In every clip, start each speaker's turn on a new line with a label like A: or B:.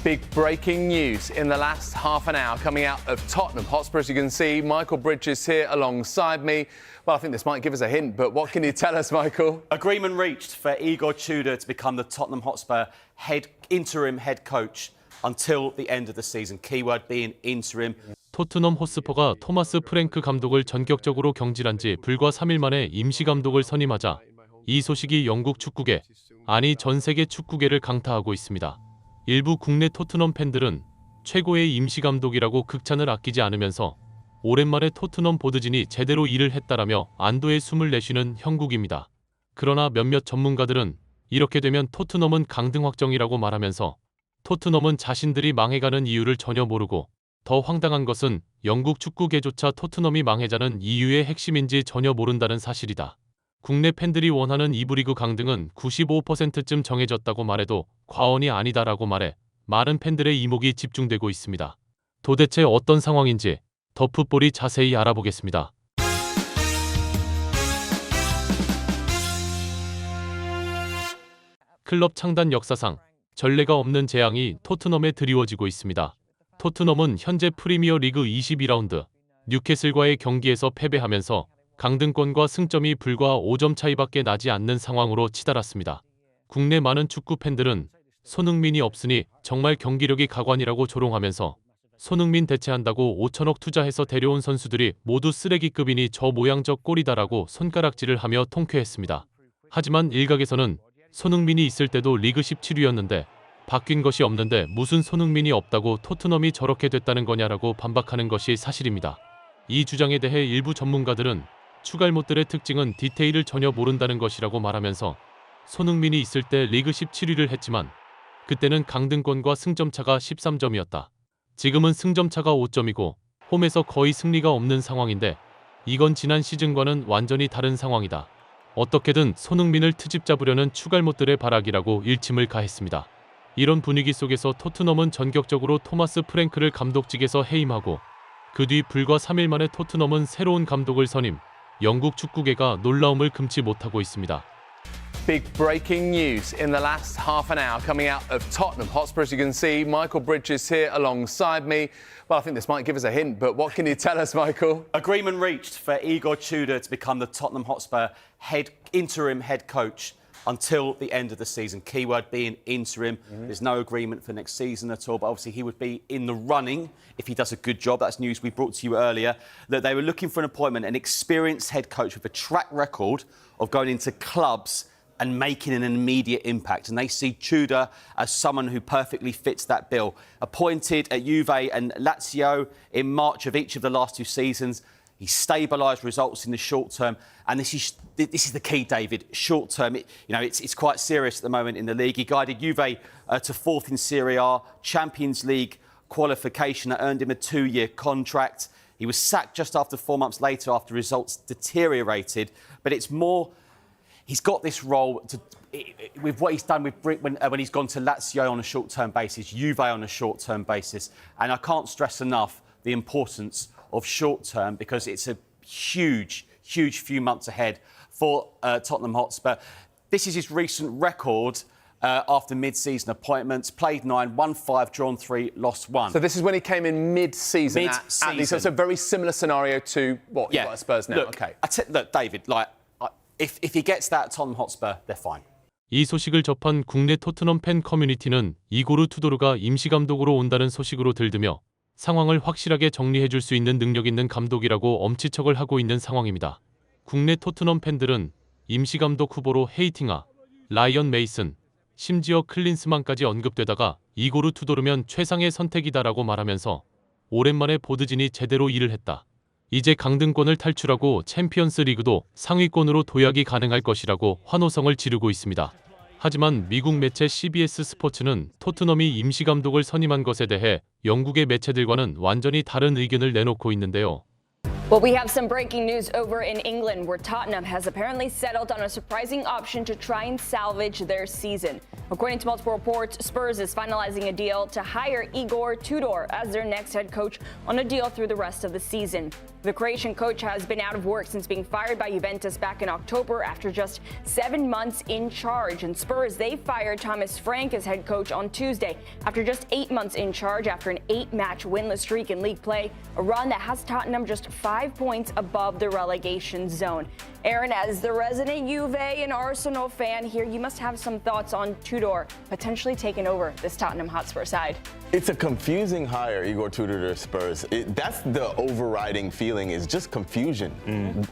A: Big breaking news in the last half an hour coming out of Tottenham Hotspur. As you can see, Michael Bridges here alongside me. Well, I think this might give us a hint, but what can you tell us, Michael?
B: Agreement reached for Igor Tudor to become the Tottenham Hotspur interim head coach until the end of the season. Keyword being interim.
C: 토트넘 호스퍼가 토마스 프랭크 감독을 전격적으로 경질한 지 불과 3일 만에 임시 감독을 선임하자 이 소식이 영국 축구계, 아니 전 세계 축구계를 강타하고 있습니다. 일부 국내 토트넘 팬들은 최고의 임시 감독이라고 극찬을 아끼지 않으면서 오랜만에 토트넘 보드진이 제대로 일을 했다라며 안도의 숨을 내쉬는 형국입니다. 그러나 몇몇 전문가들은 이렇게 되면 토트넘은 강등 확정이라고 말하면서 토트넘은 자신들이 망해가는 이유를 전혀 모르고 더 황당한 것은 영국 축구계조차 토트넘이 망해자는 이유의 핵심인지 전혀 모른다는 사실이다. 국내 팬들이 원하는 2부 리그 강등은 95%쯤 정해졌다고 말해도 과언이 아니다라고 말해 많은 팬들의 이목이 집중되고 있습니다. 도대체 어떤 상황인지 더 풋볼이 자세히 알아보겠습니다. 클럽 창단 역사상 전례가 없는 재앙이 토트넘에 드리워지고 있습니다. 토트넘은 현재 프리미어 리그 22라운드 뉴캐슬과의 경기에서 패배하면서 강등권과 승점이 불과 5점 차이밖에 나지 않는 상황으로 치달았습니다. 국내 많은 축구 팬들은 손흥민이 없으니 정말 경기력이 가관이라고 조롱하면서 손흥민 대체한다고 5천억 투자해서 데려온 선수들이 모두 쓰레기급이니 저 모양 저 꼴이다라고 손가락질을 하며 통쾌했습니다. 하지만 일각에서는 손흥민이 있을 때도 리그 17위였는데 바뀐 것이 없는데 무슨 손흥민이 없다고 토트넘이 저렇게 됐다는 거냐라고 반박하는 것이 사실입니다. 이 주장에 대해 일부 전문가들은 추갈못들의 특징은 디테일을 전혀 모른다는 것이라고 말하면서 손흥민이 있을 때 리그 17위를 했지만 그때는 강등권과 승점차가 13점이었다. 지금은 승점차가 5점이고 홈에서 거의 승리가 없는 상황인데 이건 지난 시즌과는 완전히 다른 상황이다. 어떻게든 손흥민을 트집 잡으려는 추갈못들의 발악이라고 일침을 가했습니다. 이런 분위기 속에서 토트넘은 전격적으로 토마스 프랭크를 감독직에서 해임하고 그 뒤 불과 3일 만에 토트넘은 새로운 감독을 선임, 영국 축구계가 놀라움을 금치 못하고 있습니다.
A: Big breaking news in the last half an hour coming out of Tottenham Hotspur. As you can see, Michael Bridges here alongside me. Well, I think this might give us a hint, but what can you tell us, Michael?
B: Agreement reached for Igor Tudor to become the Tottenham Hotspur interim head coach until the end of the season. Keyword being interim. There's no agreement for next season at all, but obviously he would be in the running if he does a good job. That's news we brought to you earlier, that they were looking for an appointment, an experienced head coach with a track record of going into clubs and making an immediate impact. And they see Tudor as someone who perfectly fits that bill. Appointed at Juve and Lazio in March of each of the last two seasons, he stabilised results in the short term, and this is the key, David. Short term, it's quite serious at the moment in the league. He guided Juve to fourth in Serie A, Champions League qualification that earned him a 2-year contract. He was sacked just after 4 months later after results deteriorated. But it's more, he's got this role with what he's done when he's gone to Lazio on a short-term basis, Juve on a short-term basis, and I can't stress enough the importance of short-term because it's a huge few months ahead for Tottenham Hotspur. This is his recent record after mid-season appointments. Played 9, won 5, drawn 3, lost 1.
A: So this is when he came in mid-season.
B: Mid-season.
A: So it's a very similar scenario to what you've got at Spurs now.
B: Look,
A: OK.
B: Look, David, if he gets that at Tottenham Hotspur, they're fine.
C: 이 소식을 접한 국내 토트넘 팬 커뮤니티는 이고르 투도르가 임시 감독으로 온다는 소식으로 들뜨며 상황을 확실하게 정리해줄 수 있는 능력 있는 감독이라고 엄지척을 하고 있는 상황입니다. 국내 토트넘 팬들은 임시 감독 후보로 헤이팅하, 라이언 메이슨, 심지어 클린스만까지 언급되다가 이고르 투도르면 최상의 선택이다라고 말하면서 오랜만에 보드진이 제대로 일을 했다. 이제 강등권을 탈출하고 챔피언스 리그도 상위권으로 도약이 가능할 것이라고 환호성을 지르고 있습니다. 하지만 미국 매체 CBS 스포츠는 토트넘이 임시 감독을 선임한 것에 대해 영국의 매체들과는 완전히 다른 의견을 내놓고 있는데요.
D: Well, we have some breaking news over in England where Tottenham has apparently settled on a surprising option to try and salvage their season. According to multiple reports, Spurs is finalizing a deal to hire Igor Tudor as their next head coach on a deal through the rest of the season. The Croatian coach has been out of work since being fired by Juventus back in October after just 7 months in charge. And Spurs, they fired Thomas Frank as head coach on Tuesday after just 8 months in charge after an 8-match winless streak in league play, a run that has Tottenham just 5 points above the relegation zone. Aaron, as the resident Juve and Arsenal fan here, you must have some thoughts on Tudor potentially taking over this Tottenham Hotspur side.
E: It's a confusing hire, Igor Tudor to Spurs. That's the overriding feeling, is just confusion.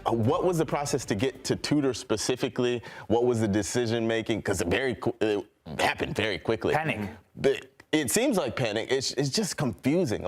E: What was the process to get to Tudor specifically? What was the decision making? Because it happened very quickly.
F: Panic.
E: But it seems like panic. It's just confusing.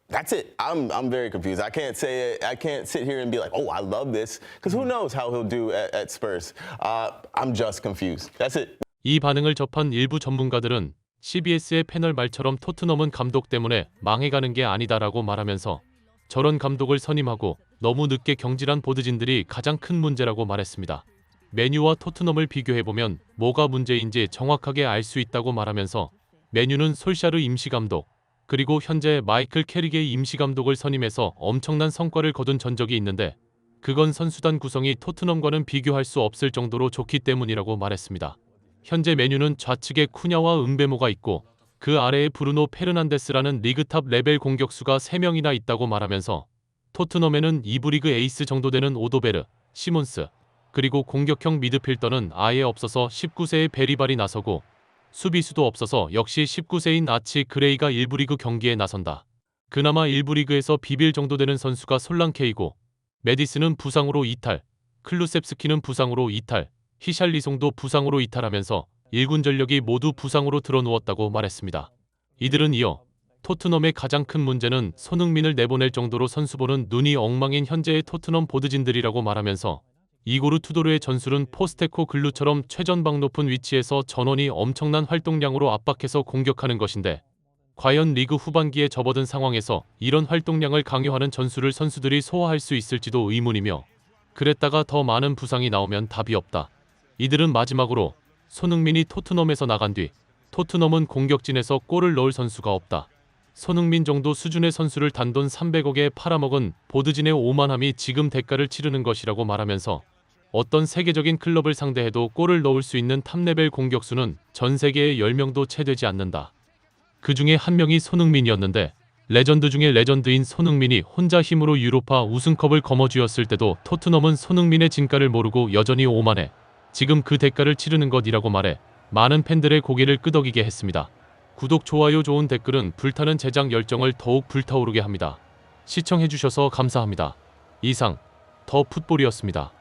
E: That's it. I'm very confused. I can't sit here and be like, oh, I love this, because who knows how he'll do at Spurs. I'm just confused. That's it.
C: 이 반응을 접한 일부 전문가들은 CBS의 패널 말처럼 토트넘은 감독 때문에 망해가는 게 아니다라고 말하면서 저런 감독을 선임하고 너무 늦게 경질한 보드진들이 가장 큰 문제라고 말했습니다. 메뉴와 토트넘을 비교해보면 뭐가 문제인지 정확하게 알 수 있다고 말하면서 메뉴는 솔샤르 임시감독, 그리고 현재 마이클 캐릭의 임시감독을 선임해서 엄청난 성과를 거둔 전적이 있는데 그건 선수단 구성이 토트넘과는 비교할 수 없을 정도로 좋기 때문이라고 말했습니다. 현재 메뉴는 좌측에 쿠냐와 은베모가 있고 그 아래에 브루노 페르난데스라는 리그탑 레벨 공격수가 3명이나 있다고 말하면서 토트넘에는 2부 리그 에이스 정도 되는 오도베르, 시몬스, 그리고 공격형 미드필더는 아예 없어서 19세의 베리발이 나서고 수비수도 없어서 역시 19세인 아치 그레이가 1부 리그 경기에 나선다. 그나마 1부 리그에서 비빌 정도 되는 선수가 솔랑케이고 메디스는 부상으로 이탈, 클루셉스키는 부상으로 이탈, 히샬리송도 부상으로 이탈하면서 1군 전력이 모두 부상으로 드러누웠다고 말했습니다. 이들은 이어 토트넘의 가장 큰 문제는 손흥민을 내보낼 정도로 선수 보는 눈이 엉망인 현재의 토트넘 보드진들이라고 말하면서 이고르 투도르의 전술은 포스테코 글루처럼 최전방 높은 위치에서 전원이 엄청난 활동량으로 압박해서 공격하는 것인데 과연 리그 후반기에 접어든 상황에서 이런 활동량을 강요하는 전술을 선수들이 소화할 수 있을지도 의문이며 그랬다가 더 많은 부상이 나오면 답이 없다. 이들은 마지막으로 손흥민이 토트넘에서 나간 뒤 토트넘은 공격진에서 골을 넣을 선수가 없다. 손흥민 정도 수준의 선수를 단돈 300억에 팔아먹은 보드진의 오만함이 지금 대가를 치르는 것이라고 말하면서 어떤 세계적인 클럽을 상대해도 골을 넣을 수 있는 탑레벨 공격수는 전 세계에 10명도 채 되지 않는다. 그 중에 한 명이 손흥민이었는데 레전드 중에 레전드인 손흥민이 혼자 힘으로 유로파 우승컵을 거머쥐었을 때도 토트넘은 손흥민의 진가를 모르고 여전히 오만해 지금 그 대가를 치르는 것이라고 말해 많은 팬들의 고개를 끄덕이게 했습니다. 구독, 좋아요, 좋은 댓글은 불타는 제작 열정을 더욱 불타오르게 합니다. 시청해주셔서 감사합니다. 이상 더 풋볼이었습니다.